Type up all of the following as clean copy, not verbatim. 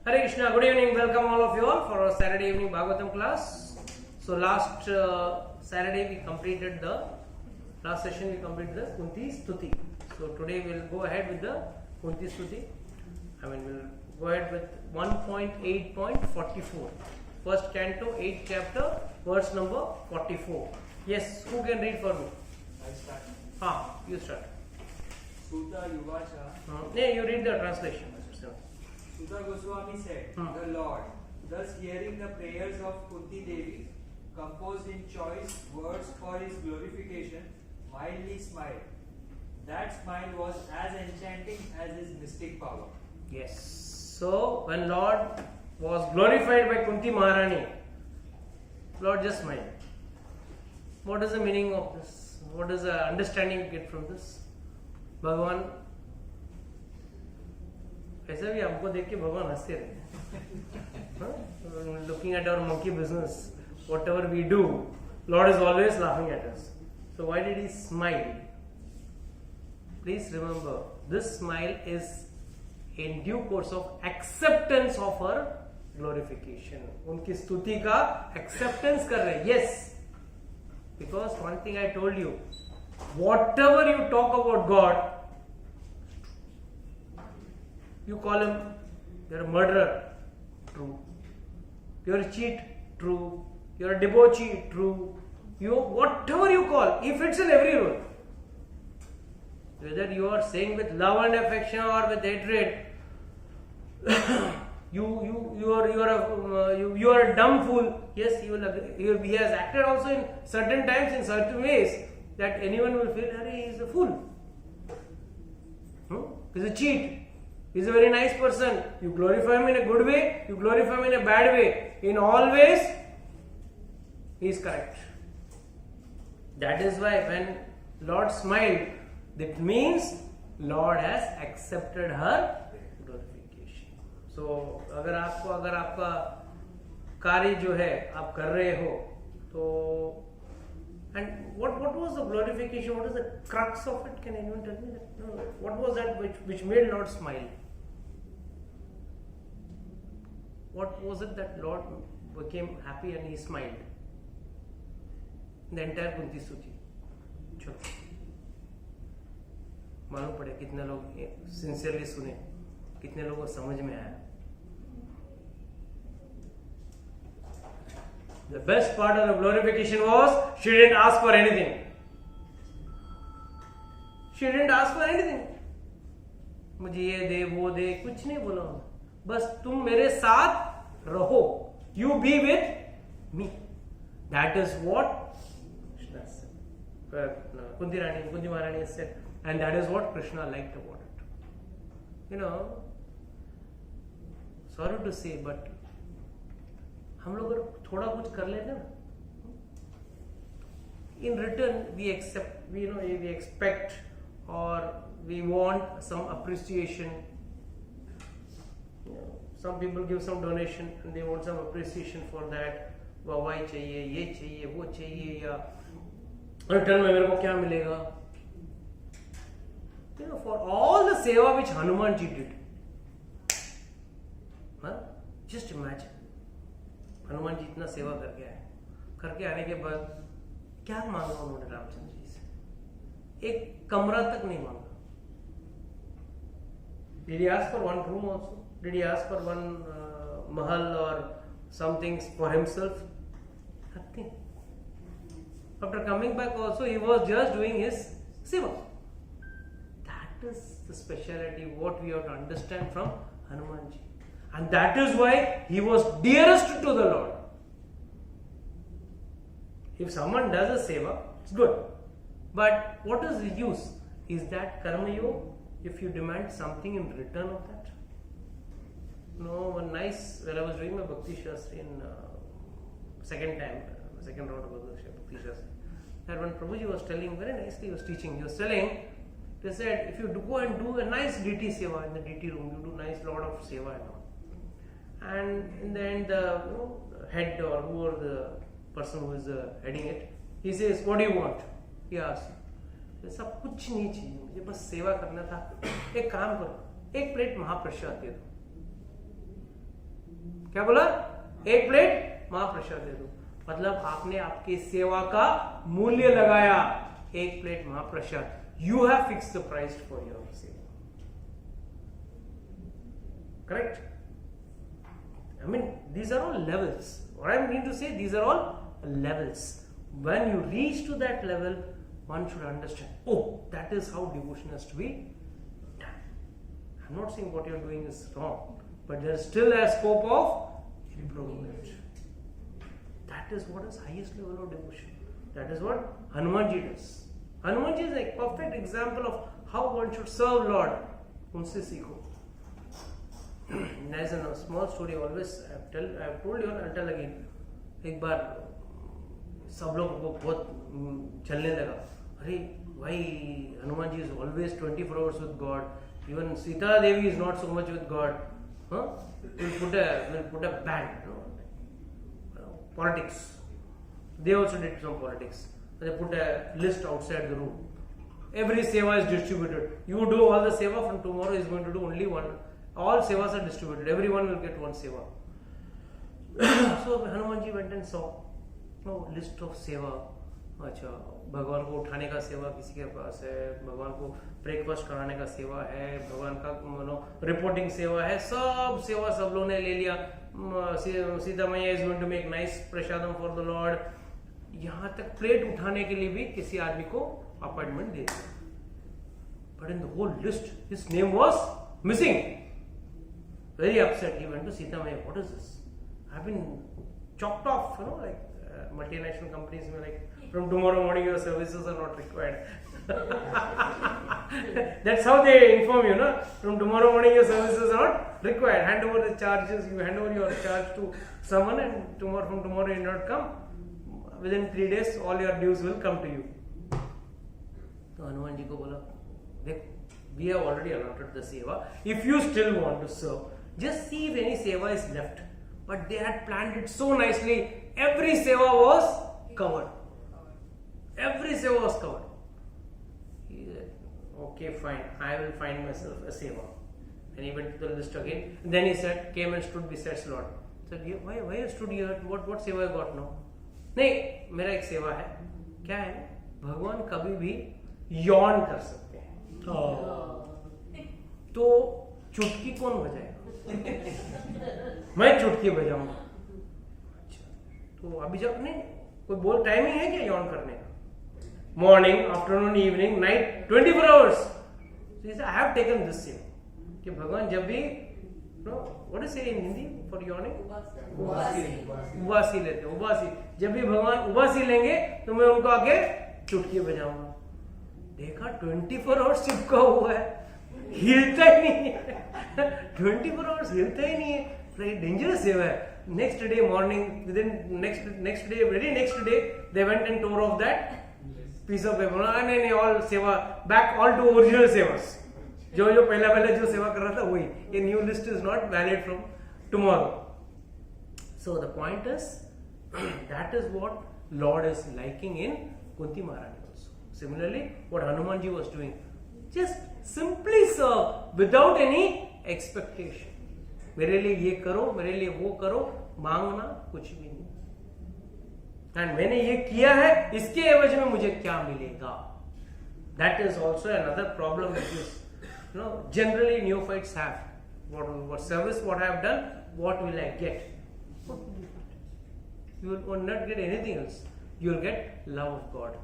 Hare Krishna, good evening, welcome all of you all for our Saturday evening Bhagavatam class. So last Saturday we completed the Kunti Stuti. So today we will go ahead with the Kunti Stuti. We'll go ahead with 1.8.44. First canto, 8th chapter, verse number 44. Yes, who can read for me? I start. You start. Sutta Yuvacha. You read the translation. Sutta Goswami said, The Lord, thus hearing the prayers of Kunti Devi, composed in choice words for his glorification, mildly smiled. That smile was as enchanting as his mystic power. Yes. So, when Lord was glorified by Kunti Maharani, Lord just smiled. What is the meaning of this? What is the understanding you get from this? Bhagavan, ऐसा भी हमको देख के भगवान हंसते रहे. Looking at our monkey business, whatever we do, Lord is always laughing at us. So why did he smile? Please remember, this smile is in due course of acceptance of her glorification. उनकी स्तुति का acceptance कर रहे. Yes, because one thing I told you, whatever you talk about God, you call him, you're a murderer, true. You're a cheat, true. You're a debauchee, true. You, whatever you call, if it's in every role, whether you are saying with love and affection or with hatred, you are a dumb fool. Yes, he will agree. He has acted also in certain times, in certain ways, that anyone will feel, he is a fool. He's a cheat. He's a very nice person. You glorify him in a good way, you glorify him in a bad way. In all ways, he is correct. That is why when Lord smiled, that means Lord has accepted her glorification. So, अगर आपका कार्य जो है आप कर रहे हो, तो and what was the glorification? What is the crux of it? Can anyone tell me that? No. What was that which made Lord smile? What was it that Lord became happy and he smiled? The entire Kunti Stuti. चलो मालूम पड़े कितने लोग sincerely सुने, कितने लोगों को समझ में आया. The best part of the glorification was she didn't ask for anything. She didn't ask for anything. मुझे ये दे वो दे कुछ नहीं बोला, बस तुम मेरे साथ रहो. You be with me. That is what Kunti Maharani said, and that is what Krishna liked about it. Sorry to say, but हम लोग अगर थोड़ा कुछ कर लेते ना, in return we accept, we expect or we want some appreciation. Some people give some donation and they want some appreciation for that. वाह चाहिए, ये चाहिए, वो चाहिए, या रिटर्न में मेरे को क्या मिलेगा? For all the seva which Hanuman ji did, just imagine. Hanuman ji इतना सेवा करके आने के बाद क्या मांगा उन्होंने रामचंद्र जी से? एक कमरा तक नहीं मांगा. Did he ask for one room also? Did he ask for one mahal or something for himself? Nothing. After coming back also, he was just doing his seva. That is the speciality what we have to understand from Hanuman ji. And that is why he was dearest to the Lord. If someone does a seva, it's good. But what is the use? Is that karma yoga if you demand something in return of that? No, when I was doing my Bhakti Shastri in second round of Bhakti Shastri, that when Prabhuji was telling, very nicely he was teaching, he was telling, they said, if you go and do a nice DT seva in the DT room, you do nice lot of seva and all. And in the end, the head or whoever the person who is heading it, he says, what do you want? He asks. सब कुछ नहीं चाहिए, मुझे बस सेवा करना था. एक काम करो, एक प्लेट महाप्रसाद दे दो. क्या बोला? 1 प्लेट महाप्रसाद दे दो। मतलब आपने आपकी सेवा का मूल्य लगाया, 1 प्लेट महाप्रसाद। You have fixed the price for your seva. Correct? I mean, these are all levels. What I mean to say, these are all levels. When you reach to that level, one should understand, oh, that is how devotion has to be done. I'm not saying what you're doing is wrong, but there is still a scope of improvement. That is what is highest level of devotion. That is what Hanumanji does. Hanumanji is a perfect example of how one should serve Lord. उनसे सीखो. There is a small story always I have told you and I'll tell again. एक बार सब लोगों को बहुत चलने लगा. अरे भाई Hanuman ji is always 24 hours with God. Even Sita Devi is not so much with God. Huh? We'll put a ban. Politics. They also did some politics. They put a list outside the room. Every seva is distributed. You do all the seva, from tomorrow is going to do only one. All sevas are distributed. Everyone will get one seva. So Hanuman ji went and saw list of seva. अच्छा, भगवान को उठाने का सेवा किसी के पास है, भगवान को ब्रेकफास्ट कराने का सेवा है, भगवान का रिपोर्टिंग सेवा है, सब सेवा सब लोगों ने ले लिया. सीता मैया is going to make nice prasadam for the lord. यहां तक प्लेट उठाने के लिए भी किसी आदमी को अपॉइंटमेंट दे दिया. But in the whole list his name was missing. Very upset. He went to Sita Maiya. What is this? I have been chopped off, like multinational companies were like, from tomorrow morning your services are not required. That's how they inform you, no? From tomorrow morning your services are not required. Hand over the charges, you hand over your charge to someone, and from tomorrow you not come. Within 3 days all your dues will come to you. तो हनुमान जी को बोला, देख, we have already allotted the seva. If you still want to serve, just see if any seva is left. But they had planned it so nicely. Every seva was covered. Every seva was covered. He said, okay, fine. I will find myself a seva. And he went to the list again. And then he said, came and stood beside Lord. Said, why you stood here? What seva you got now? नहीं, मेरा एक सेवा है. क्या है? भगवान कभी भी यौन कर सकते हैं. तो चुटकी कौन बजाएगा? मैं चुटकी बजाऊंगा. अच्छा, तो अभी जब नहीं कोई बोल टाइमिंग है क्या यौन करने का? Morning, afternoon, evening, night, 24 hours. I have taken this save कि भगवान जब भी व्हाट इज से इन हिंदी फॉर यॉर्निंग? उबासी लेते हैं. उबासी, जब भी भगवान उबासी लेंगे तो मैं उनको आके चुटकी बजाऊंगा. देखा 24 आवर्स चिपका हुआ है, हिलता ही नहीं है. 24 आवर्स हिलता ही नहीं है. डेंजरस सेवा है. Next day morning, within next day, very next day they went and tore of that piece of paper. नहीं, all seva back, all to original sevas. जो पहला जो सेवा कर रहा था वही. ये new list is not valid from tomorrow. So the point is that is what Lord is liking in Kunti Maharani also. Similarly what Hanuman ji was doing, just simply serve without any expectation. मेरे लिए ये करो, मेरे लिए वो करो, मांगना कुछ भी नहीं. एंड मैंने ये किया है, इसके एवज में मुझे क्या मिलेगा? That is also another problem which is generally neophytes have. What service, what I have done, what will I get? You will not get anything else. You will get love of God.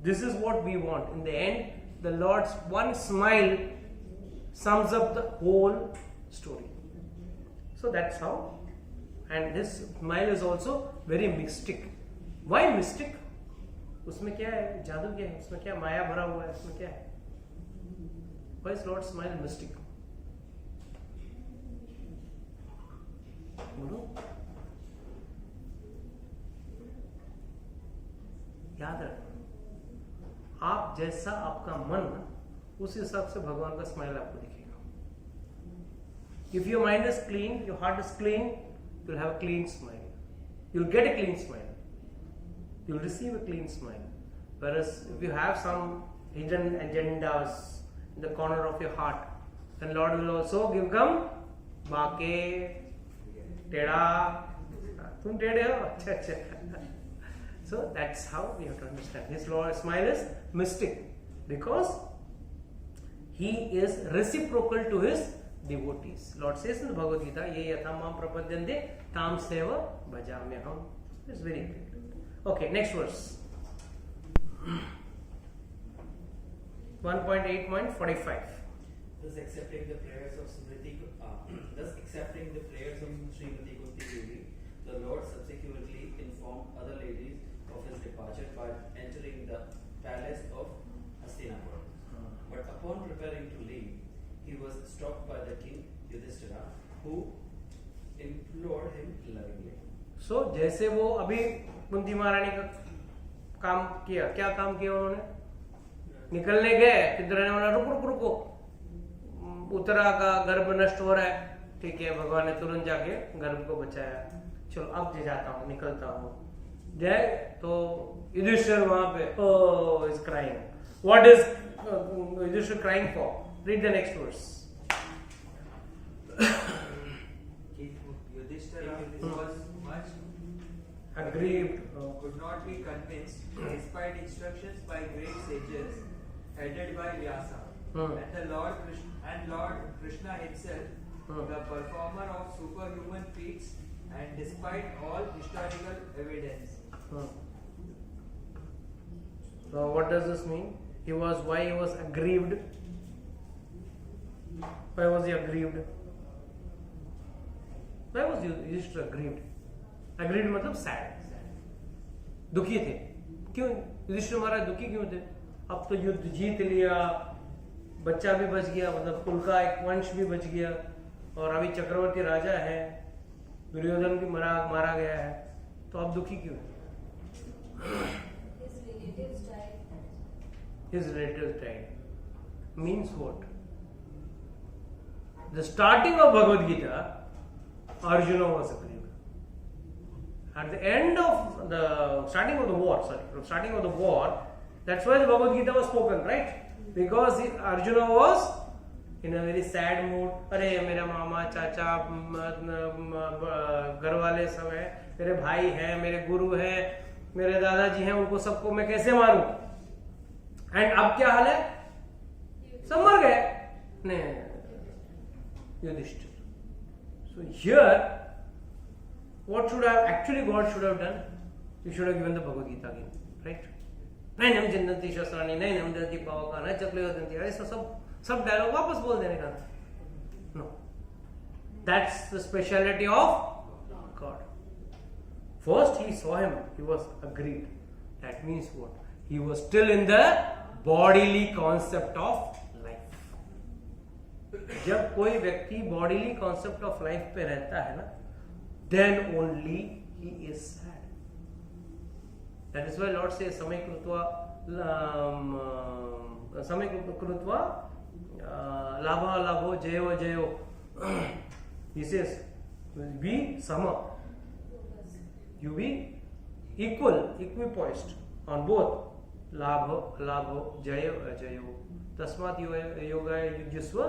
This is what we want. In the end, the Lord's one smile sums up the whole story. So that's how. And this smile is also very mystic. Why mystic? उसमें क्या है? जादू क्या है? उसमें क्या माया भरा हुआ है? उसमें क्या है? Why is Lord's smile mystic? बोलो. याद रखना, आप जैसा आपका मन, उस हिसाब से भगवान का स्माइल आपको दिखेगा. If your mind is clean, your heart is clean, you'll have a clean smile. You'll get a clean smile. You'll receive a clean smile. Whereas if you have some hidden agendas in the corner of your heart, then Lord will also give come baake टेढ़ा, तुम टेढ़े हो, अच्छा अच्छा. So that's how we have to understand. His smile is mystic because he is reciprocal to his devotees. Lord says in the Bhagavad Gita, ye yatha mam prapadyante tam seva bhajamyaham. It's very important. Okay, next verse. 1.8.45. Thus accepting the prayers of Srimati Kunti Devi, the Lord subsequently informed other ladies of his departure by entering the palace of Hastinapur. But upon preparing to leave, he was stopped by the king Yudhishthira, who implored him lovingly. So जैसे वो अभी कुंती महारानी का काम किया, क्या काम किया उन्होंने? निकलने गए, किधर रहने वाला, रुको रुको रुको, उत्तरा का गर्भ नष्ट हो रहा है, ठीक है, भगवान ने तुरंत जाके गर्भ को बचाया. चलो अब जाता हूँ, निकलता हूँ. जय तो युधिष्ठिर वहां पे is crying. What is Yudhishthir crying for? Read the next verse. Yudhishthira was much Aggrieved. could not be convinced despite instructions by great sages headed by Vyasa and Lord Krishna himself, the performer of superhuman feats, and despite all historical evidence. So what does this mean? Why he was aggrieved? Why was he aggrieved? Why was Yudhishthir aggrieved? Aggrieved मतलब sad. दुखी थे. क्यों युधिष्ठिर महाराज दुखी क्यों थे? अब तो युद्ध जीत लिया, बच्चा भी बच गया, मतलब कुल का एक वंश भी बच गया, और अभी चक्रवर्ती राजा है, दुर्योधन भी मारा गया है, तो अब दुखी क्यों? His relatives died. Means what? The starting of Bhagavad Gita, Arjuna was aggrieved. At the end of the starting of the war, that's why the Bhagavad Gita was spoken, right? Because Arjuna was in a very sad mood. अरे मेरा मामा चाचा घर वाले सब है, मेरे भाई हैं, मेरे गुरु हैं, मेरे दादाजी हैं, उनको सबको मैं कैसे मारूं? एंड अब क्या हाल है? सब मर गए. Yudhishthir. So here, what should have actually God should have done? He should have given the Bhagavad Gita again, right? नैनम जिन्नति शस्त्राणि नैनम दति पावका न चक्लेव दंति, ऐसा सब डायलॉग वापस बोल देने का. No, that's the speciality of God. First he saw him, he was aggrieved. That means what? He was still in the bodily concept of life. जब कोई व्यक्ति bodily concept of life पे रहता है ना, then only he is sad. That is why Lord says samay krutva labha labho jayo jayo. He says be sama, you be equipoised on both labho jayo jayo. Tasmat yoga yujusva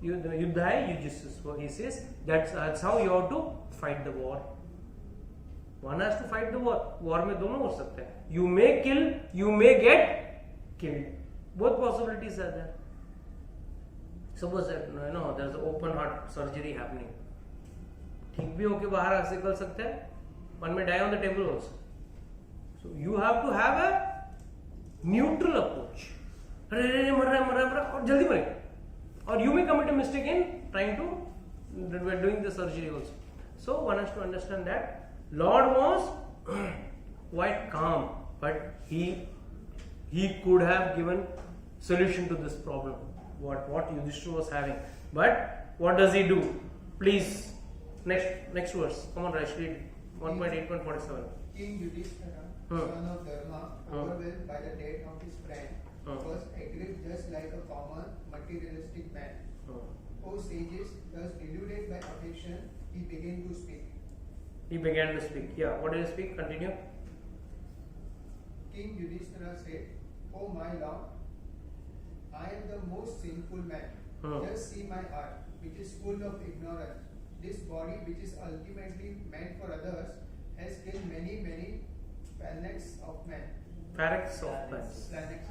yuddhaya yujusva. He says that's how you have to fight the war. One has to fight the war. War में दोनों हो सकते हैं. You may kill, you may get killed. Both possibilities are there. Suppose that there's an open heart surgery happening. ठीक भी होके बाहर निकल सकते हैं. One may die on the table also. So you have to have a neutral approach. अरे मर रहा है और जल्दी मरे. Or you may commit a mistake in trying to doing the surgery also. So one has to understand that Lord was quite calm, but he could have given solution to this problem. What Yudhishthir was having. But what does he do? Please, next verse. Come on, Raish, read 1.8.47. King Yudhishthira, son of Dharma, overwhelmed by the death of his friend, was aggrieved just like a common materialistic man. O sages, thus deluded by affection, he began to speak. Yeah, what did he speak? Continue. King Yudhishthira said, "O my lord, I am the most sinful man. Just see my heart, which is full of ignorance. this body, which is ultimately meant for others, has killed many planets of men. Planets of men. Planets.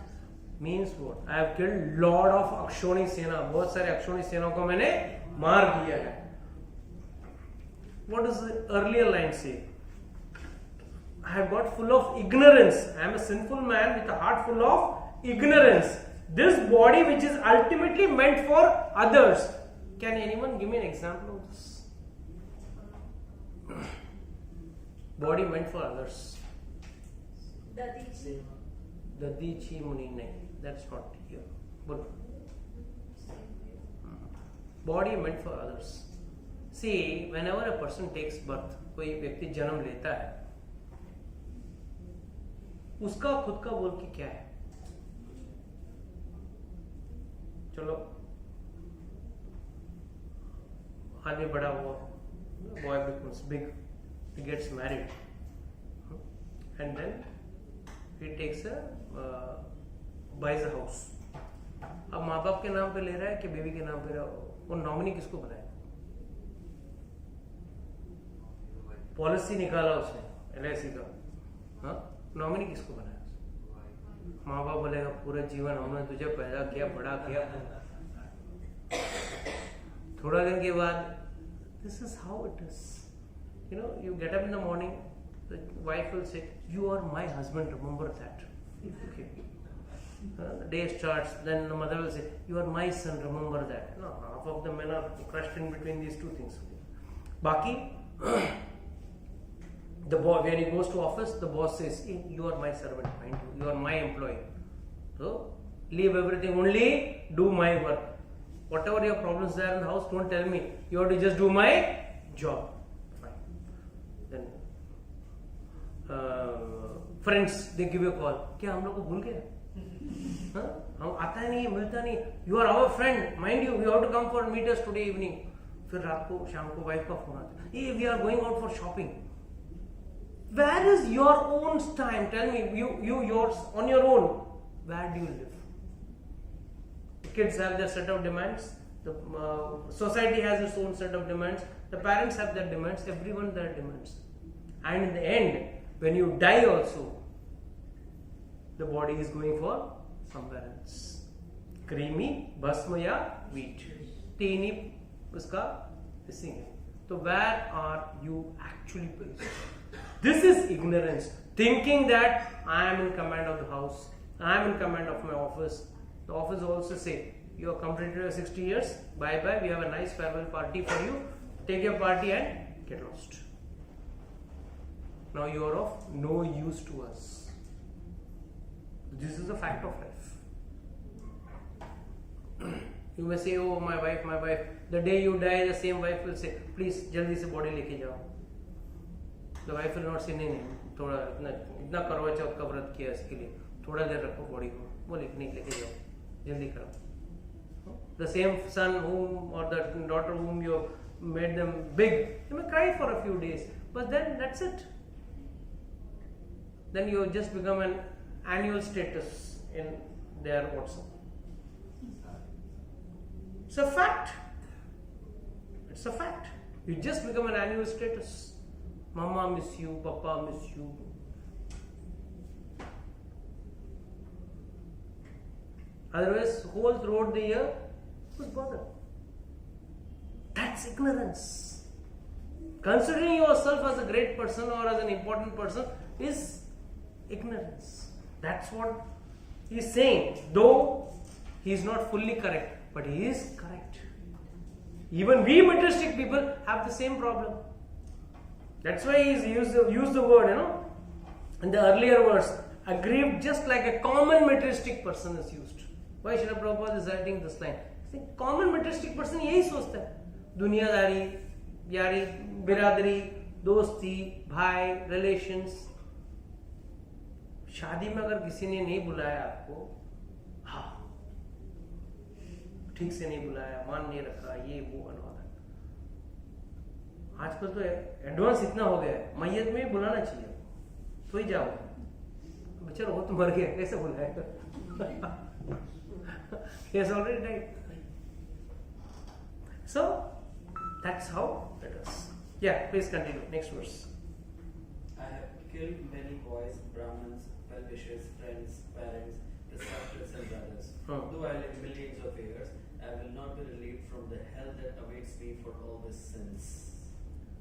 Means what? I have killed lot of अक्षोणी सेना. बहुत सारे अक्षोणी सेना को मैंने मार दिया है. What does the earlier line say? I have got full of ignorance. I am a sinful man with a heart full of ignorance. This body which is ultimately meant for others. Can anyone give me an example of this? Body meant for others. Dadichi Muni nahi. That's not here. But body meant for others. See, whenever a person takes birth, कोई व्यक्ति जन्म लेता है, उसका खुद का बोल के क्या है? चलो, आदमी बड़ा हुआ, boy becomes big, he gets married, and then he takes buys a house. अब माँ बाप के नाम पे ले रहा है कि बेबी के नाम पे वो नॉमिनी किसको बनाए? पॉलिसी निकाला उसने LIC का, हाँ, नॉमिनी किसको बनाया? माँ बाप बोलेगा पूरा जीवन हमने तुझे पैदा किया, बड़ा किया. थोड़ा दिन के बाद, this is how it is. You know, you get up in the morning, the wife will say, "You are my husband. Remember that." Okay. The day starts, then the mother will say, "You are my son. Remember that." No, half of the men are crushed in between these two things. Baki, the boy, when he goes to office, the boss says, "Hey, you are my servant, mind you. You are my employee. So leave everything. Only do my work. Whatever your problems there in the house, don't tell me. You have to just do my job." Fine. Then friends, they give you a call. क्या हम लोग को भूल गए? हाँ? हम आता नहीं, मिलता नहीं. You are our friend, mind you. You have to come for meet us today evening. फिर रात को, शाम को वाइफ का फोन आता है. Hey, we are going out for shopping. Where is your own time? Tell me, yours on your own. Where do you live? The kids have their set of demands. The society has its own set of demands. The parents have their demands. Everyone their demands. And in the end, when you die also, the body is going for somewhere else. Creamy, basmaya, wheat. Teeny, uska missing. So where are you actually placed? This is ignorance. Thinking that I am in command of the house, I am in command of my office. The office also say, you have completed your 60 years, bye bye, we have a nice farewell party for you. Take your party and get lost. Now you are of no use to us. This is a fact of life. You may say, "Oh, my wife, my wife." The day you die, the same wife will say, "Please, jaldi se body leke jao." The wife will not say, "नहीं नहीं, थोड़ा इतना करवा चौथ का व्रत किया इसके लिए, थोड़ा देर रखो बॉडी को, वो नहीं लेके जाओ, जल्दी करो." The same son whom or the daughter whom you made them big, they may cry for a few days, but then that's it. Then you just become an annual status in their WhatsApp. It's a fact. It's a fact. You just become an annual status. Mama miss you, Papa miss you. Otherwise, whole throughout the year, who's bothered? That's ignorance. Considering yourself as a great person or as an important person is ignorance. That's what he is saying. Though he is not fully correct, but he is correct. Even we materialistic people have the same problem. That's why he used the word, in the earlier verse, aggrieved just like a common materialistic person is used. Why Srila Prabhupada is writing this line? See, common materialistic person यही सोचता है. दुनियादारी, यारी, बिरादरी, दोस्ती, भाई, relations. शादी में अगर किसी ने नहीं बुलाया आपको, हाँ, ठीक से नहीं बुलाया, मान नहीं रखा, ये वो अनवादा. आजकल तो एडवांस इतना हो गया है, मैयत में ही बुलाना चाहिए, तो ही जाओ. बेचारा वो तो मर गया, कैसे बुलाएगा? He has already died. So That's how it is. Yeah, please continue. Next verse. I have killed many boys, Brahmins, well-wishers, friends, parents, preceptors and brothers. Though I live millions of years, I will not be relieved from the hell that awaits me for all these sins.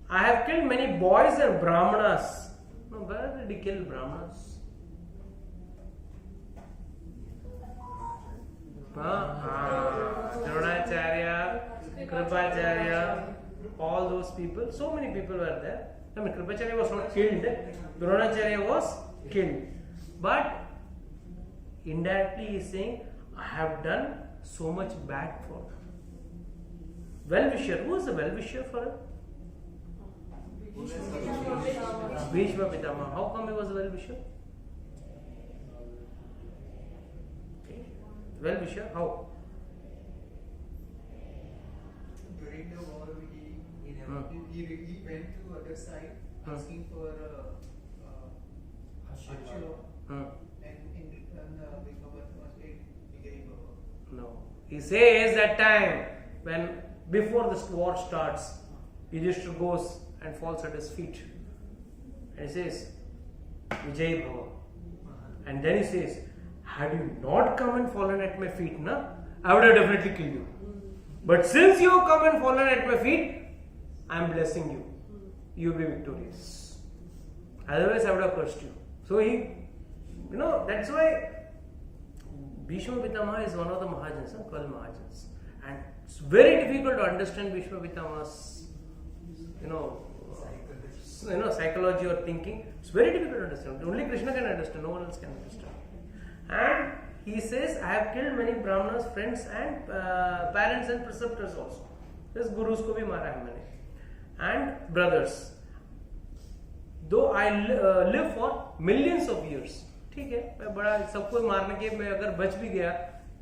I have killed many boys and Brahmanas. No, where did he kill Brahmanas? Dronacharya, Kripacharya, all those people, so many people were there. I mean, Kripacharya was not killed, Dronacharya was killed. But indirectly he is saying, I have done so much bad for him. Well-wisher, who was the well-wisher for him? Bhishma Pitama. How come he was a well-wisher? Well-wisher, how? During the war, he went to other side asking for Ashura, and in return, Bhishma was said, No. He says that time when before this war starts, Yudhishthir goes and falls at his feet. And he says, Vijay Bhava. And then he says, had you not come and fallen at my feet, I would have definitely killed you. But since you have come and fallen at my feet, I am blessing you. You will be victorious. Otherwise, I would have cursed you. So he, that's why Bhishma Pitama is one of the Mahajans, 12 Mahajans. And it's very difficult to understand Bhishma Pitama's, psychology or thinking. It's very difficult to understand. Only Krishna can understand, no one else can understand. And he says, I have killed many Brahmanas, friends and parents and preceptors also. This Gurus ko bhi mara hai maine. And brothers. Though I live for millions of years. ठीक है, मैं बड़ा सबको मारने के मैं अगर बच भी गया,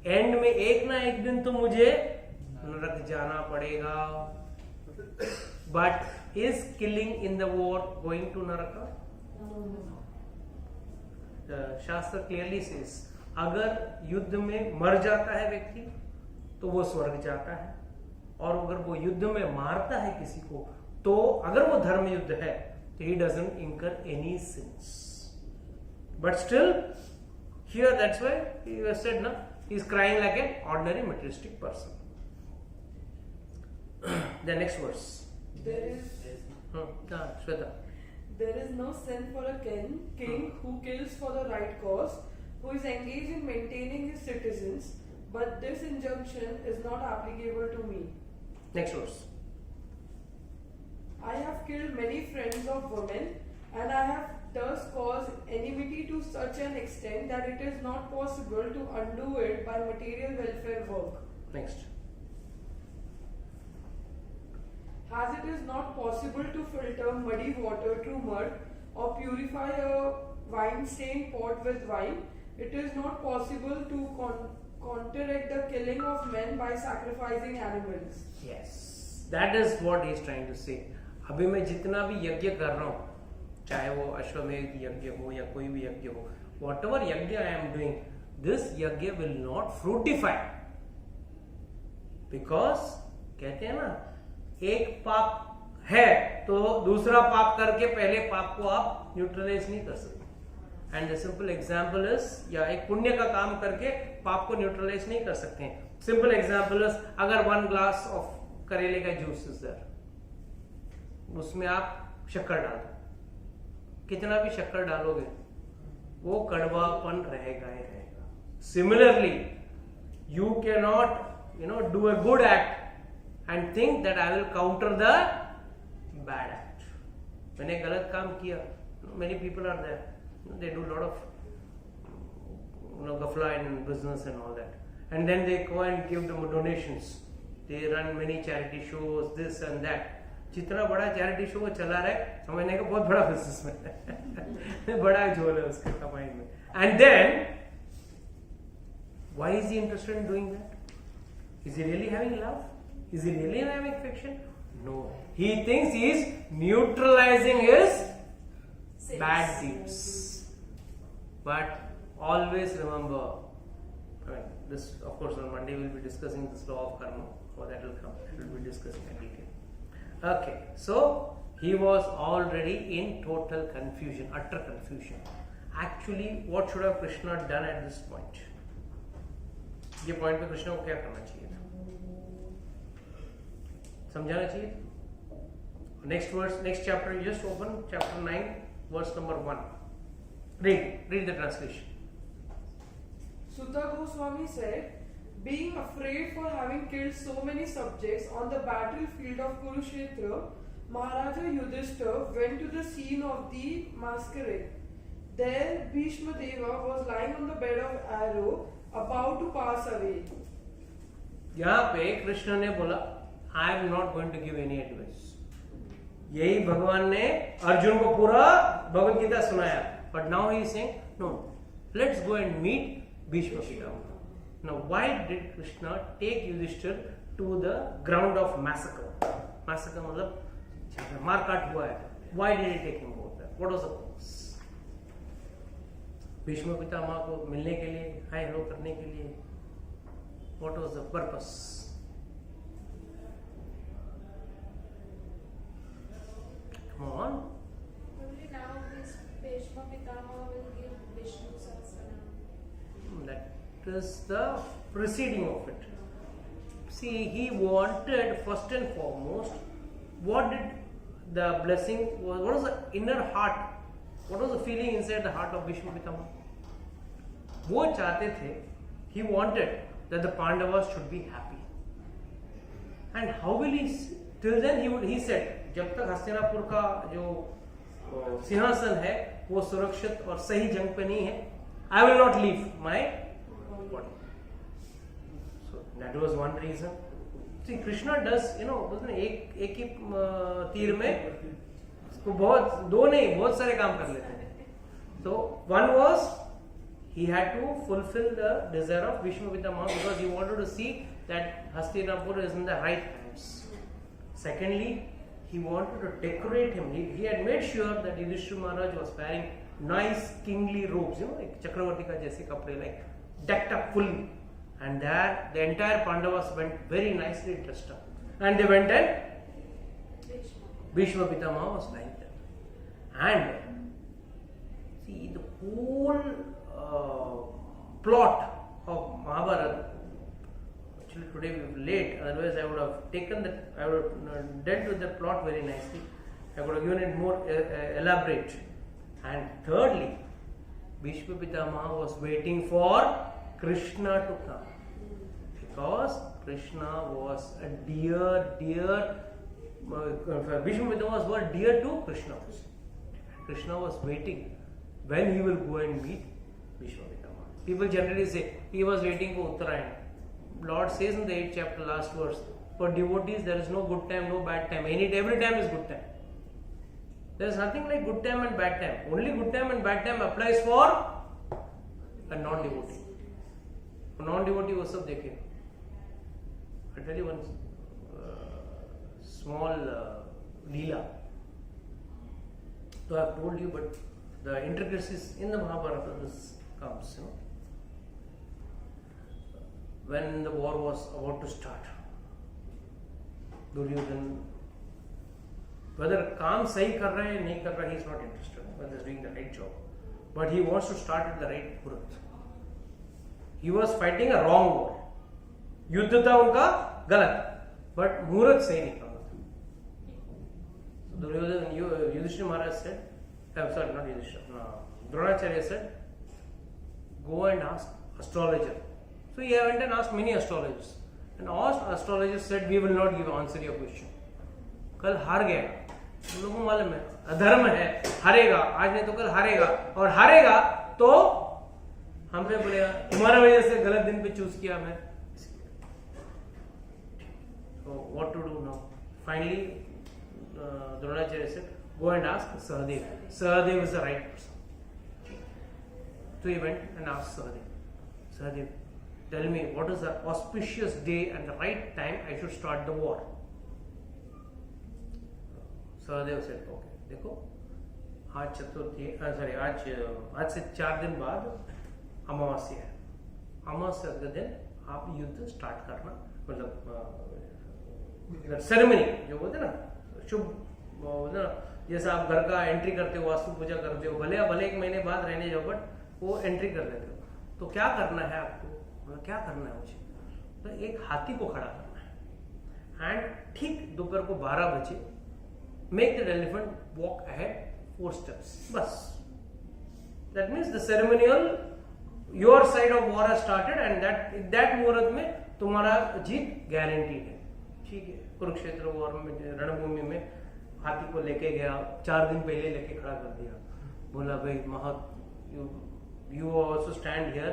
एंड में एक ना एक दिन तो मुझे नरक जाना पड़ेगा. But is killing in the war going to Naraka? The Shastra clearly says, अगर युद्ध में मर जाता है व्यक्ति तो वो स्वर्ग जाता है, और अगर वो युद्ध में मारता है किसी को तो अगर वो धर्म युद्ध है तो he doesn't incur any sins. But still, here that's why he was said, he is crying like an ordinary materialistic person. The next verse. There is Shweta. There is no sin for a king who kills for the right cause, who is engaged in maintaining his citizens, but this injunction is not applicable to me. Next verse. I have killed many friends of women, and I have thus caused enmity to such an extent that it is not possible to undo it by material welfare work. Next. As it is not possible to filter muddy water through mud or purify a wine-stained pot with wine, it is not possible to counteract the killing of men by sacrificing animals. Yes, that is what he is trying to say. अभी मैं जितना भी यज्ञ कर रहा हूँ, चाहे वो अश्वमेध यज्ञ हो या कोई भी यज्ञ हो, whatever यज्ञ I am doing, this यज्ञ will not fructify, because कहते हैं ना, एक पाप है तो दूसरा पाप करके पहले पाप को आप न्यूट्रलाइज नहीं कर सकते. And the simple example is, या एक पुण्य का काम करके पाप को न्यूट्रलाइज नहीं कर सकते हैं. सिंपल एग्जांपल इज, अगर 1 ग्लास ऑफ करेले का जूस इज देयर, उसमें आप शक्कर डाल दो, कितना भी शक्कर डालोगे वो कड़वापन रहेगा ही रहेगा. Similarly you can not do a good act and think that I will counter the bad act. मैंने गलत काम किया, many people are there, they do a lot of gafla in business and all that, and then they go and give them donations, they run many charity shows, this and that. जितना बड़ा charity show वो चला रहा है, समझने का बहुत बड़ा बिजनेस में बड़ा झोल है उसके कमाई में. And then why is he interested in doing that? Is he really having love? Is he really having affection? No. He thinks he is neutralizing his sins, bad deeds. But always remember, this of course on Monday we will be discussing this law of karma, or that will come, we will be discussing in detail. Okay, so he was already in total confusion, utter confusion. Actually, what should have Krishna done at this point? ये point पे कृष्ण को क्या करना चाहिए था? समझाना चाहिए था? Next verse, next chapter, you just open chapter 9, verse number 1. Read the translation. Sutta Goswami said, being afraid for having killed so many subjects on the battlefield of Kurukshetra, Maharaja Yudhishthir went to the scene of the masquerade. There, Bhishma Deva was lying on the bed of arrow, about to pass away. यहाँ पे कृष्ण ने बोला, I am not going to give any advice. यही भगवान ने अर्जुन को पूरा भगवद गीता सुनाया. But now he is saying, no, let's go and meet Bhishma Pitama. Now, why did Krishna take Yudhishthir to the ground of massacre? Massacre मतलब मारकाट हुआ है. Why did he take him over there? What was the purpose? Bhishma Pitamah को मिलने के लिए, hi hello करने के लिए. What was the purpose? Come on. Only now this Bhishma Pitama will give Vishnu Sahasranam. That is the preceding of it. See, he wanted first and foremost, what did the blessing, what was the inner heart, what was the feeling inside the heart of Bhishma Pitama? वो चाहते थे, he wanted that the Pandavas should be happy. And how will he, till then he said, जब तक हस्तिनापुर का जो सिंहासन है वो सुरक्षित और सही जंग पे नहीं है, I will not leave my body. So that was one reason. See, Krishna does, बोलते हैं एक ही तीर में उसको बहुत सारे काम कर लेते हैं. So one was he had to fulfill the desire of Bhishma Pitama because he wanted to see that Hastinapur is in the right hands. Secondly, he wanted to decorate him. He had made sure that Yudhishthir Maharaj was wearing nice kingly robes, like Chakravarti ka jaise kapde, like decked up fully. And there, the entire Pandavas went very nicely dressed up. And they went and Bhishma Pitama was lying there. And see, the whole plot of Mahabharata, actually today we were late, otherwise I would have dealt with the plot very nicely. I would have given it more elaborate. And thirdly, Bhishma Pitama was waiting for Krishna to come. Because Krishna was a dear, Bhishma Pitama was dear to Krishna. Krishna was waiting when he will go and meet Bhishma Pitama. People generally say he was waiting for Uttarayan. Lord says in the 8th chapter, last verse, for devotees there is no good time, no bad time. Every time is good time. There is nothing like good time and bad time. Only good time and bad time applies for a non-devotee. A non-devotee वो सब देखे. I tell you one small leela. So I have told you, but the intricacies in the Mahabharata this comes. When the war was about to start, Duryodhan, whether काम सही कर रहा है नहीं कर रहा है, he is not interested. Whether he is doing the right job, but he wants to start with the right muhurat. He was fighting a wrong war. युद्ध था उनका गलत, but मुहूर्त सही निकला. Duryodhan, Yudhishthir Maharaj said, sorry, not Yudhishthir, Dronacharya said, go and ask astrologer. So he went and asked many astrologers. And all astrologers said, we will not give answer your question. कल हार गया. तुम लोगों को मालूम है, अधर्म है, हारेगा. आज नहीं तो कल हारेगा. और हारेगा तो हम पे बोलेगा, तुम्हारा वजह से गलत दिन पे चूज किया मैं. So what to do now? Finally, Dronacharya said, go and ask Sahadev. Sahadev is the right person. So he went and asked Sahadev. Sahadev, tell me what is the auspicious day and the right time I should start the war. Sahadev said, okay, देखो आज चतुर्थी आज से 4 दिन बाद अमावस्या है. अमावस्या के दिन आप युद्ध स्टार्ट करना, मतलब सेरेमनी जो बोलते ना शुभ ना, जैसा आप घर का एंट्री करते हो, वास्तु पूजा करते हो, भले 1 महीने बाद रहने जाओ बट वो एंट्री कर लेते हो। तो क्या करना है आपको, क्या करना है मुझे, तो एक हाथी को खड़ा करना है एंड ठीक दोपहर को 12 बजे make the elephant walk ahead 4 steps, बस। That means the ceremonial your side of war has started and that मुहूर्त में तुम्हारा जीत गारंटीड है। ठीक है, कुरुक्षेत्र वॉर में रणभूमि में हाथी को लेके गया, 4 दिन पहले लेके खड़ा कर दिया, बोला भाई महत यू ऑल्सो स्टैंड हियर,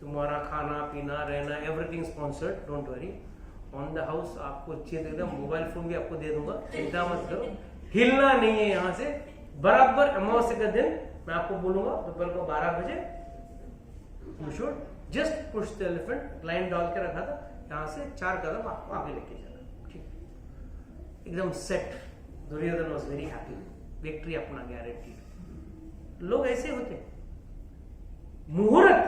तुम्हारा खाना पीना रहना everything sponsored, don't worry, on the house आपको चाहिए एकदम, मोबाइल फोन भी आपको दे दूंगा, चिंता मत करो, हिलना नहीं है यहाँ से। बराबर अमावस्या का दिन मैं आपको बोलूंगा दोपहर को 12 बजे you should just push the elephant, line डाल के रखा था, यहाँ से 4 कदम आपको आगे लेके जाना। ठीक, एकदम set. Duryodhan was very happy, victory अपना गारंटी। लोग ऐसे होते, मुहूर्त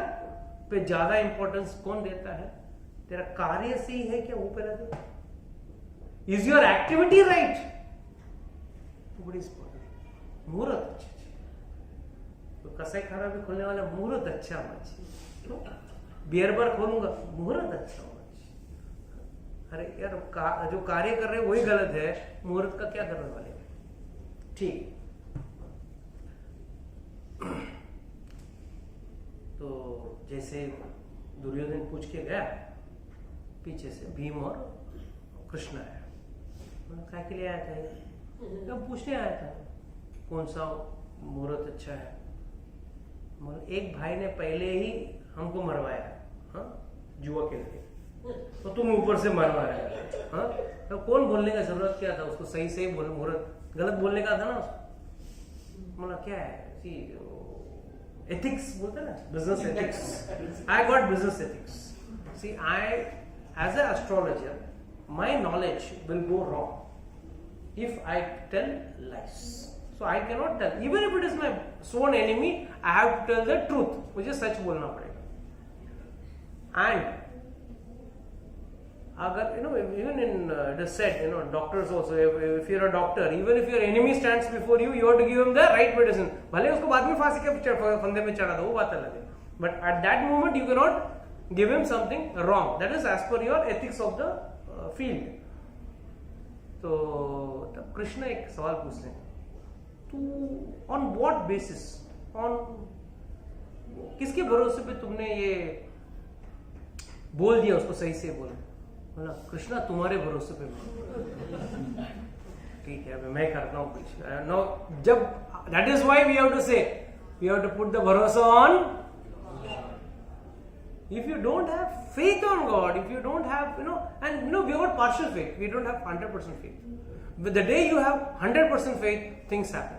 पे ज्यादा इंपॉर्टेंस कौन देता है? तेरा कार्य सही है क्या वो पहले तो, इज योर एक्टिविटी राइट, तो बड़ी इंपॉर्टेंट। मुहूर्त अच्छा, तो कसाई खाना भी खोलने वाला मुहूर्त अच्छा होना चाहिए, बियर बार खोलूंगा मुहूर्त अच्छा होना चाहिए। अरे यार जो कार्य कर रहे हैं वही गलत है, मुहूर्त का क्या करने वाले? ठीक, तो जैसे दुर्योधन पूछ के गया, पीछे से भीम और कृष्ण आया, क्या के लिए आया था? कब पूछने आया था कौन सा मुहूर्त अच्छा है? एक भाई ने पहले ही हमको मरवाया, हाँ, जुआ खेल के, तो तुम ऊपर से मरवाया, हाँ, तो कौन बोलने का जरूरत क्या था उसको? सही बोल, मुहूर्त गलत बोलने का था ना उसको। मतलब क्या है, एथिक्स बोलते ना, business ethics. I got business ethics. See I as a astrologer my knowledge will go wrong if I tell lies. So I cannot tell, even if it is my sworn enemy, I have to tell the truth. मुझे सच बोलना पड़ेगा। And अगर even in it is said, doctors also, if you're a doctor, even if your enemy stands before you, you have to give him the right medicine. भले उसको बाद में फांसी के फंदे में चढ़ा दो, वो बात अलग है, but at that moment you cannot give him something wrong. That is as per your ethics of the field. तो तब कृष्ण एक सवाल पूछते हैं, तू ऑन व्हाट बेसिस, ऑन किसके भरोसे पे तुमने ये बोल दिया? उसको सही से बोला कृष्णा तुम्हारे भरोसे पे। ठीक है, मैं करता हूँ कुछ नो, जब that is why we have to say we have to put the bharosa on. If you don't have faith on God, if you don't have, and we got partial faith, we don't have 100% faith. But the day you have 100% faith, things happen.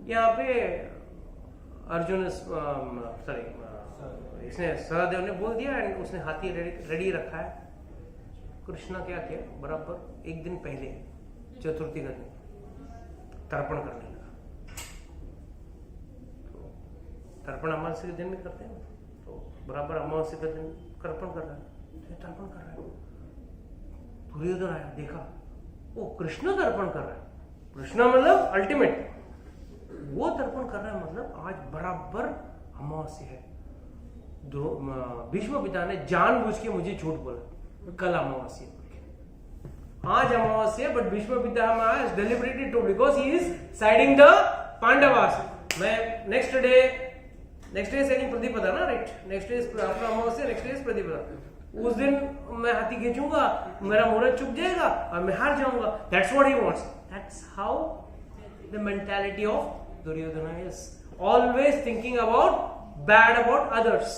यहाँ पे अर्जुन इसने सहदेव ने बोल दिया and उसने हाथी ready रखा है। कृष्णा क्या किया, बराबर एक दिन पहले चतुर्थी का दिन तर्पण करने लगा। तो तर्पण अमावस्या के दिन में करते हैं, तो बराबर अमावस्या का दिन तर्पण कर रहा है, तर्पण कर रहा है। दुर्योधन आया, देखा वो कृष्ण तर्पण कर रहा है। कृष्ण मतलब अल्टीमेट, वो तर्पण कर रहा है, मतलब आज बराबर अमावस्या है। भीष्म पिता ने जानबूझ के मुझे झूठ बोला, कल अमावस्या, आज अमावस्या, but Bhishma Pita Maharaj deliberately to, because he is siding the Pandavas. मैं नेक्स्ट डे साइडिंग प्रतिपदा ना, right, next day after Amavasya, next day Pratipada. उस दिन मैं हाथी खींचूंगा, मेरा मुहूर्त चुक जाएगा और मैं हार जाऊंगा। That's what he wants. That's how the mentality of Duryodhana is, always thinking about bad about others.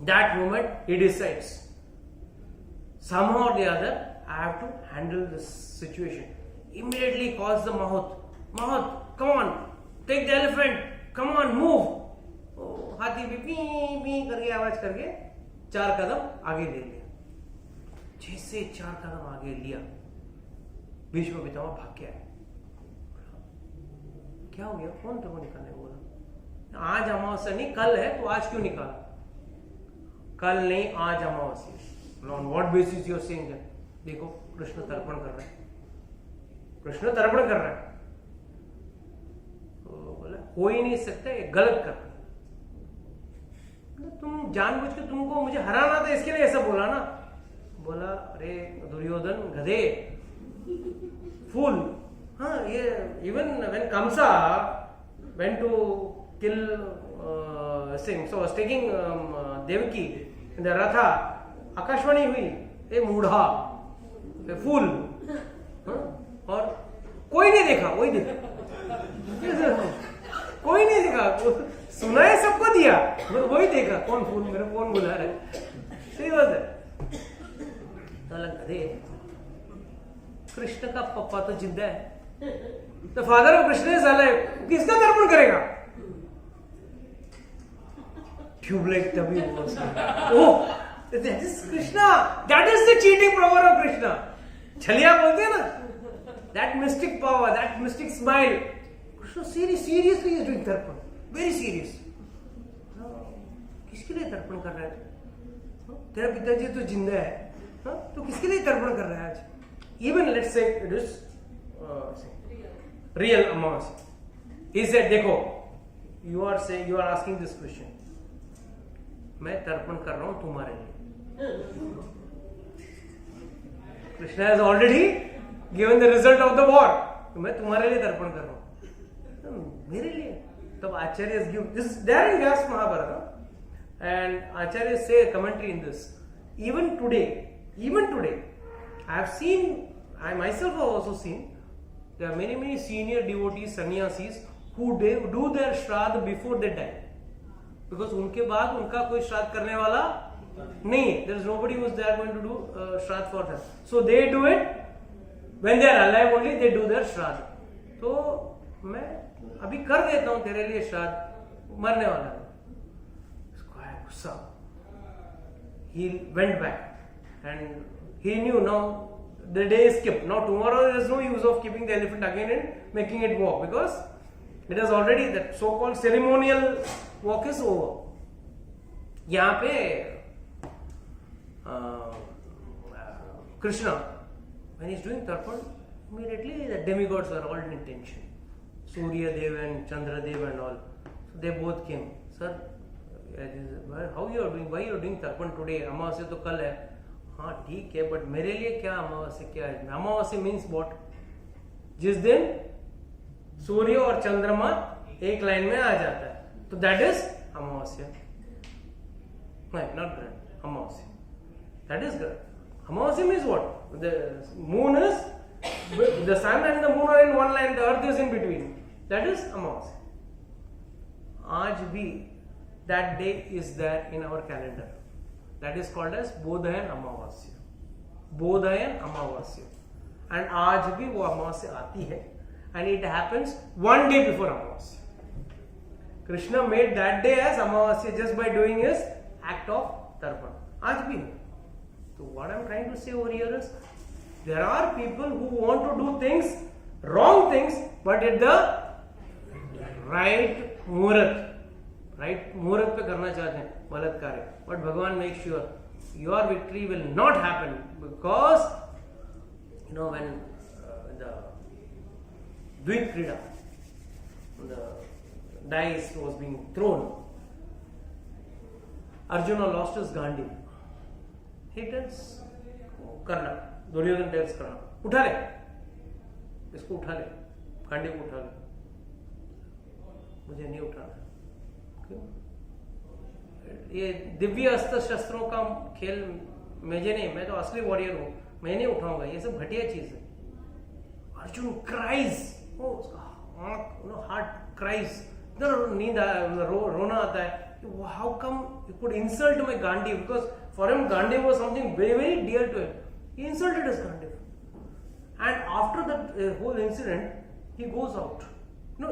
That moment he decides, somehow or the other I have to handle this situation. Immediately calls the Mahat, come on, take the elephant, come on, move. हाथी भी P करके आवाज करके 4 कदम आगे ले लिया। जैसे 4 कदम आगे लिया, भीष्म पितामह भाग के आए। क्या हो गया, कौन था वो निकालने बोला? आज अमावस्या नहीं, कल है, तो आज क्यों निकाला? कल नहीं, आज अमावस्या। On what basis you are saying that? देखो कृष्ण तर्पण कर रहा है, कृष्ण तर्पण कर रहा है, तो बोला हो ही नहीं सकता, ये गलत कर रहा है। तुम जानबूझ के तुमको मुझे हराना था इसके लिए ऐसा बोला ना? बोला अरे दुर्योधन गधे, फूल। हाँ, ये even when Kamsa went to kill so was taking Devaki in the ratha, आकाशवाणी हुई ए मूढ़ा, ए फूल। और कोई नहीं देखा, वही देखा, कोई नहीं देखा, सुना है सबको दिया, वही देखा कौन फूल, मेरे कौन बुला रहा है। सही बात है। अरे कृष्ण का पप्पा तो जिंदा है, the father of Krishna is alive, किसका तर्पण करेगा? ट्यूबलाइट तभी oh that is Krishna, that is the cheating power of Krishna. छलिया बोलते हैं ना, that mistake power, that mistake smile. Krishna seriously is doing तर्पण, वेरी सीरियस। किसके लिए तर्पण कर रहा है? तेरा पिताजी तो जिंदा है, तो किसके लिए तर्पण कर रहा है आज? Even let's say it is real Amavasya. He said, देखो, you are asking this question, मैं तर्पण कर रहा हूं तुम्हारे लिए। Krishna has already given the result of the war, तो मैं तुम्हारे लिए तर्पण कर रहा हूं, मेरे लिए। तब आचार्य give this there in Vyas Mahabharata, and Acharya say a commentary in this. Even today, I have seen, I myself have also seen, there are many senior devotees, sannyasis, who do their shraddh before they die, because उनके बाद उनका कोई श्राद्ध करने वाला नहीं है. There is nobody who is there going to do shraddh for them, so they do it when they are alive only. They do their shraddh. तो मैं अभी कर देता हूँ तेरे लिए श्राद्ध, मरने वाला है. उसको आया गुस्सा. He went back and he knew now the day is skipped. Now tomorrow there is no use of keeping the elephant again and making it walk, because it has already, that so-called ceremonial walk is over. यहाँ पे Krishna, when he is doing tarpan, immediately the demigods were all in tension. Surya Dev and Chandra Dev and all. So they both came. Sir, how you are doing? Why you are doing tarpan today? अमावस्या तो कल है. हाँ ठीक है, but मेरे लिए क्या अमावस्या, क्या है? अमावस्या मीन्स व्हाट? जिस दिन सूर्य और चंद्रमा एक लाइन में आ जाता है, तो दैट इज अमावस्या. नहीं, नॉट ग्रहण, अमावस्या. That is grahan. Amavasya means what? The moon is, the sun and the moon are in one line, the earth is in between. That is amavasya. आज भी that day is there in our calendar. That is called as Bodhayana amavasya. Bodhayana Amavasya. And आज भी वो अमावस्या आती है, and it happens one day before Amavasya. Krishna made that day as Amavasya just by doing his act of tarpan. आज भी. So what I am trying to say over here is, there are people who want to do things, wrong things, but at the right muhurat. Right मुहूर्त पे करना चाहते हैं गलत कार्य, but Bhagwan make sure your victory will not happen, because you know when the द्वीप क्रीड़ा, the dice was being thrown, Arjun lost his Gandiv. He tells करना, दुर्योधन टेल्स करना, उठा ले इसको, उठा ले गांडी को, उठा ले. मुझे नहीं उठाना. ये दिव्य अस्त्र शस्त्रों का खेल मुझे नहीं, मैं तो असली वॉरियर हूं, मैं नहीं उठाऊंगा, ये सब घटिया चीज है. अर्जुन क्राइज, हार्ट क्राइज, नींद रोना आता है. How come you could insult my Gandiv, because for him Gandiv was something very very dear to him. He insulted his Gandiv, and after that whole incident he goes out. No,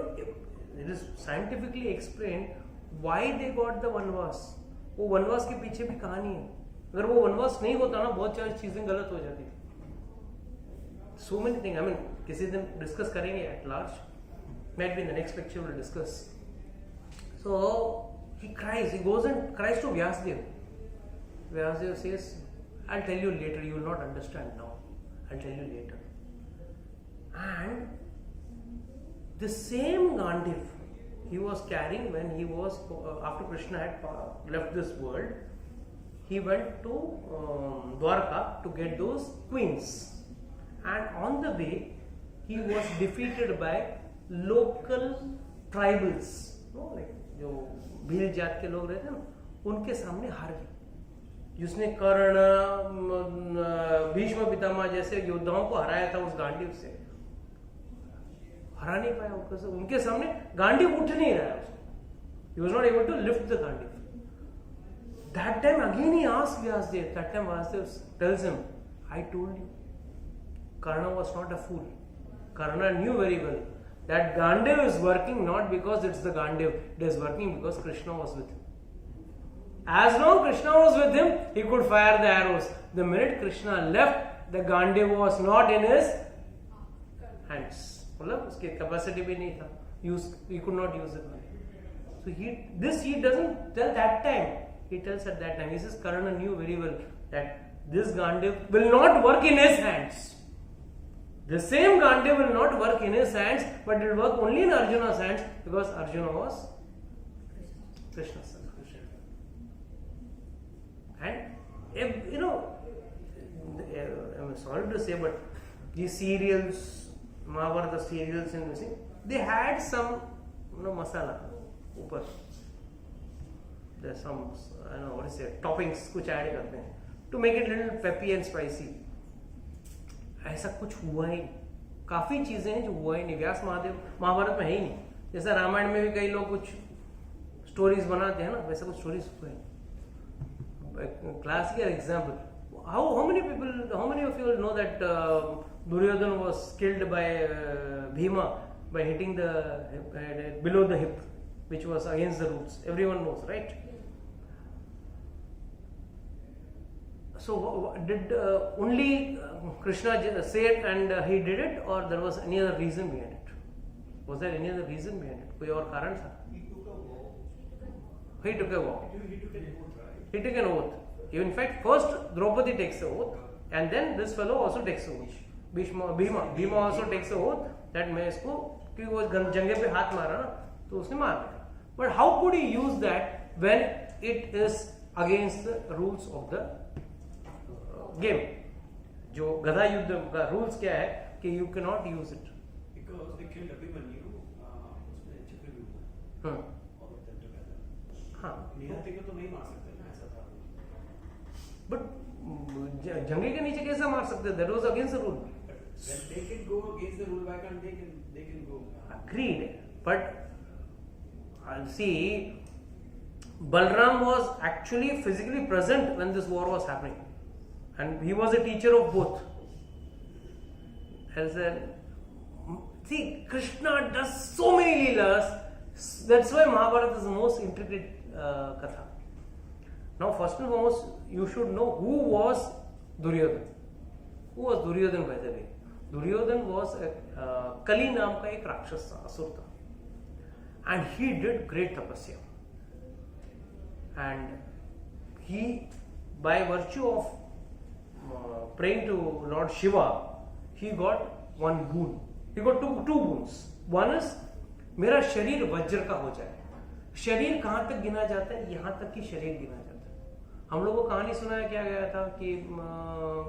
it is scientifically explained Why they got the वनवास. वो वनवास के पीछे भी कहानी है. अगर वो वनवास नहीं होता ना, बहुत सारी चीजें गलत हो जाती. So many things. I mean, किसी दिन डिस्कस करेंगे at large. Might be in the next lecture we'll discuss. So he cries. He goes and cries to Vyasdev. Vyasdev says, I'll tell you later. You will not understand now. I'll tell you later. And the same Gandiv he was carrying when he was after Krishna had left this world. He went to Dwarka to get those queens, and on the way he was defeated by local tribals, like जो भील जात के लोग रहते हैं ना, उनके सामने हार गए. जिसने कर्ण, भीष्म पितामह जैसे योद्धाओं को हराया था उस गांडीव से, हरा नहीं पाया उनके सामने. गांडीव उठ नहीं रहा है. He was not able to lift the Gandiv. That time again he asked Vyasdev. That time Vyasdev tells him, I told you, Karna was not a fool. Karna knew very well that Gandiv is working not because it's the Gandiv, it is working because Krishna was with him. As long Krishna was with him, he could fire the arrows. The minute Krishna left, the Gandiv was not in his hands. मतलब उसकी capacity भी नहीं था. He could not use it. So he doesn't tell that time. He tells at that time. He says Karna knew very well that this Gandiv will not work in his hands. The same Gandiv will not work in his hands, but it will work only in Arjuna's hands because Arjuna was Krishna's son. And I'm sorry to say, but these serials, Mahabharata serials and this, they had some masala upar. There's some toppings कुछ add करते हैं to make it little peppy and spicy. ऐसा कुछ हुआ ही, काफी चीजें हैं जो हुआ ही नहीं. व्यास महादेव महाभारत में है ही नहीं. जैसा रामायण में भी कई लोग कुछ स्टोरीज बनाते हैं ना, वैसा कुछ स्टोरीज हुआ ही. Classical example. How many of you know that Duryodhana was killed by Bhima by hitting the below the hip, which was against the rules? Everyone knows, right? So did only Krishna say it and he did it, or there was any other reason behind it? Was there any other reason behind it? कोई और कारण था? He took a vow. He took an oath. In fact, first Draupadi takes the oath, and then this fellow also takes the oath. Bhima also takes the oath that मैं इसको, क्योंकि वो जंगे पे हाथ मारा ना, तो उसने मार दिया. But how could he use that when it is against the rules of the game? जो गधा युद्ध का rules क्या है कि you cannot use it. Because they killed Abhimanyu, उसमें चक्रव्यूह. All of them together. हाँ. निहत्थे को तो नहीं मार सकते ना, ऐसा था. But जंगे के नीचे कैसे मार सकते? That was against the rule. When they can go against the rule, why can't they can go? Agreed. But see, Balram was actually physically present when this war was happening, and he was a teacher of both. See, Krishna does so many leelas. That's why Mahabharata is the most intricate katha. Now, first and foremost, you should know who was Duryodhana. Who was Duryodhana, by the way? Duryodhana was a Kali naam ka ek rakshas tha, asur tha. And he did great tapasya. And he, by virtue of praying to Lord Shiva, he got one boon. He got two boons. One is, मेरा शरीर वज्र का हो जाए. शरीर कहाँ तक गिना जाता है? यहाँ तक कि शरीर गिना जाता है. हम लोगों को कहानी सुनाया क्या गया था कि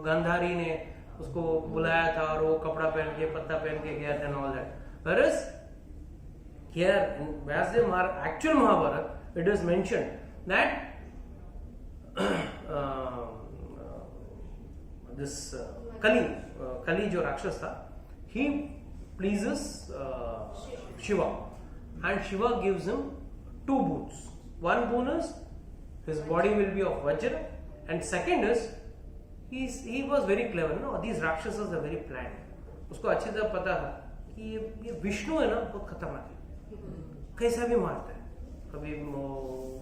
गांधारी ने उसको बुलाया था और वो कपड़ा पहन के पत्ता पहन के गया था and all that. Whereas here in Vyasdev actual Mahabharata, it is mentioned that this Kali जो राक्षस था, he pleases Shiva, and Shiva gives him two boons. One boon is his body will be of Vajra, and second is he was very clever. No, these Rakshasas are very planned. उसको अच्छी तरह पता था कि ये विष्णु है ना, बहुत खतरनाक है, कैसा भी मारता है. कभी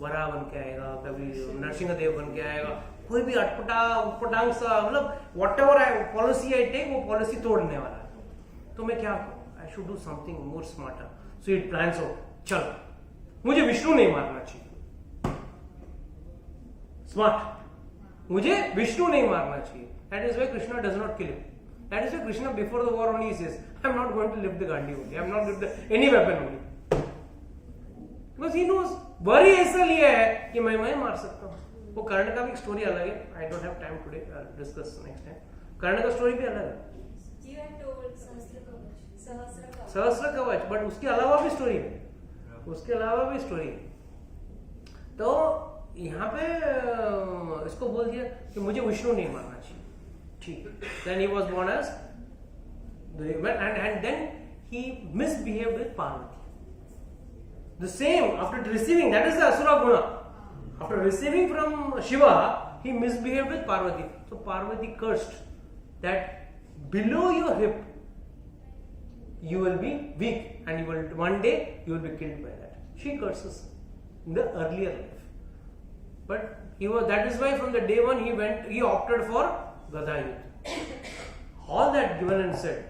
वरा बन के आएगा, कभी नरसिंह देव बन के आएगा, कोई भी अटपटांग सा, मतलब whatever policy I take, वो policy तोड़ने वाला है. तो मैं क्या करूँ? I should do something more smarter. So it plans out. चलो, मुझे विष्णु नहीं मारना चाहिए. Smart. मुझे विष्णु नहीं मारना चाहिए. That is why Krishna does not kill him. That is why Krishna before the war only says, I am not going to lift the Gandhi only. I am not going to lift any weapon only. Because he knows, worry ऐसा लिया है कि मैं मार सकता हूँ. वो कर्ण का भी एक स्टोरी अलग है. I don't have time today. I'll discuss next time. कर्ण का स्टोरी भी अलग है. You had told सहस्त्र सहस्त्र कवच, बट उसके अलावा भी स्टोरी है. उसके अलावा भी स्टोरी है. तो यहाँ पे इसको बोल दिया कि मुझे विष्णु नहीं मारना चाहिए. ठीक. Then he was born as and then he misbehaved with Parvati. The same after receiving, that is the Asura Guna. After receiving from Shiva, he misbehaved with Parvati. So Parvati cursed that below your hip you will be weak and you will one day you will be killed by that. She curses in the earlier life. But that is why from the day one he opted for Gada Yuddha. All that given and said,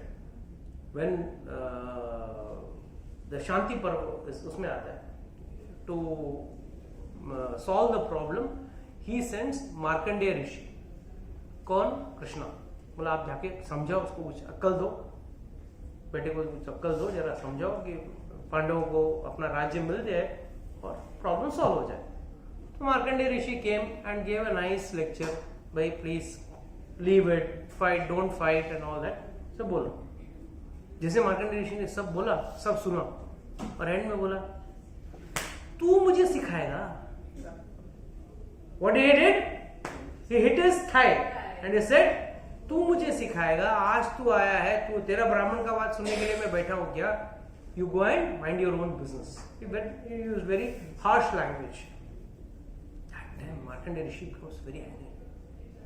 when the Shanti Parva is उसमें आता है, to solve the problem, he sends Markandeya ऋषि. कौन? कृष्णा. बोला आप जाके समझाओ उसको, कुछ अक्कल दो, बेटे को कुछ अक्कल दो, जरा समझाओ कि पांडवों को अपना राज्य मिल जाए और प्रॉब्लम सॉल्व हो जाए. तो मार्कंडेय ऋषि came and gave a nice lecture. भाई please leave it, fight, don't fight and all that. सब बोला. जैसे मार्कंडेय ऋषि ने सब बोला, सब सुना और एंड में बोला तू मुझे सिखाएगा. What he did? He hit his thigh and he said, तू मुझे सिखाएगा. आज तू आया है, तू तेरा ब्राह्मण का बात सुनने के लिए मैं बैठा हूं क्या? You go and mind your own business. He used very harsh language. That time Markandeya Rishi was very angry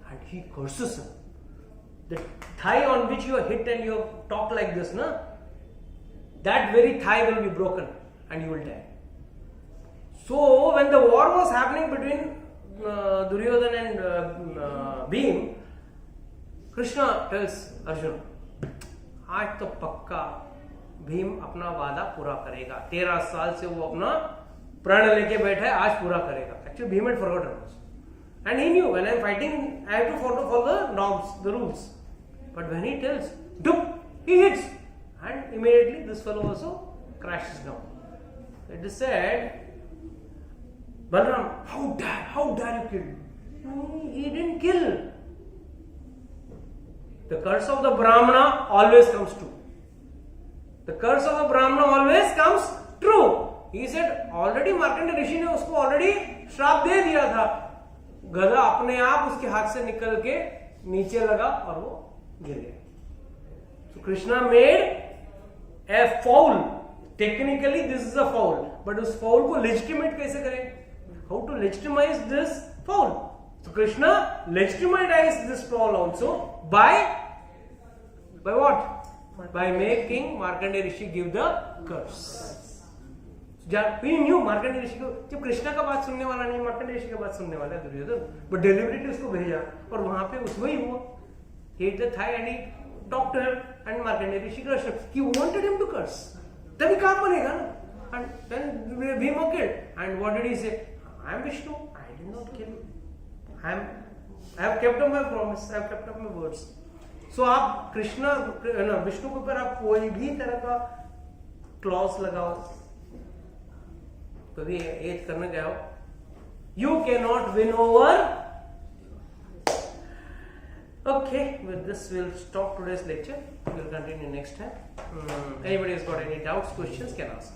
and he curses him. The thigh on which you are hit and you talk like this, na? That very thigh will be broken and you will die. So when the war was happening between Duryodhan and Bhim, Krishna tells Arjuna, आज तो पक्का भीम अपना वादा पूरा करेगा. 13 साल से वो अपना प्राण लेके बैठा है, आज पूरा करेगा. Actually, Bhim had forgotten also. And he knew when I am fighting, I have to follow the norms, the rules. But when he tells, dup, he hits. And immediately this fellow also crashes down. It is said, Balaram, how dare you kill? He didn't kill. The curse of the Brahmana always comes true. The curse of the Brahmana always comes true. He said, already Markandeya Rishi ने उसको already श्राप दे दिया था. गधा अपने आप उसके हाथ से निकल के नीचे लगा और वो गिर गया. So Krishna made a foul. Technically this is a foul. But उस foul को legitimate कैसे करें? How to legitimize this foul? So Krishna legitimized this foul also by what? By making Markandeya Rishi give the curse. We knew Markandeya Rishi को, जब कृष्णा का बात सुनने वाला नहीं, मार्कंडेय ऋषि का बात सुनने वाला है दुर्योधन, but deliberately उसको भेजा और वहां पे उसको ही हुआ. He hit the thigh and he talked to him and Markandeya Rishi cursed him. He wanted him to curse. तभी काम बनेगा ना. And then Bhima killed. And what did he say? I am Vishnu. I did not kill. I have kept up my promise. I have kept up my words. So आप कृष्णा विष्णु के ऊपर आप कोई भी तरह का क्लॉज लगाओ, कभी एज करने गए हो, you cannot win over. Okay, with this we'll stop today's lecture. We'll continue next time. Anybody has got any doubts, questions, can ask.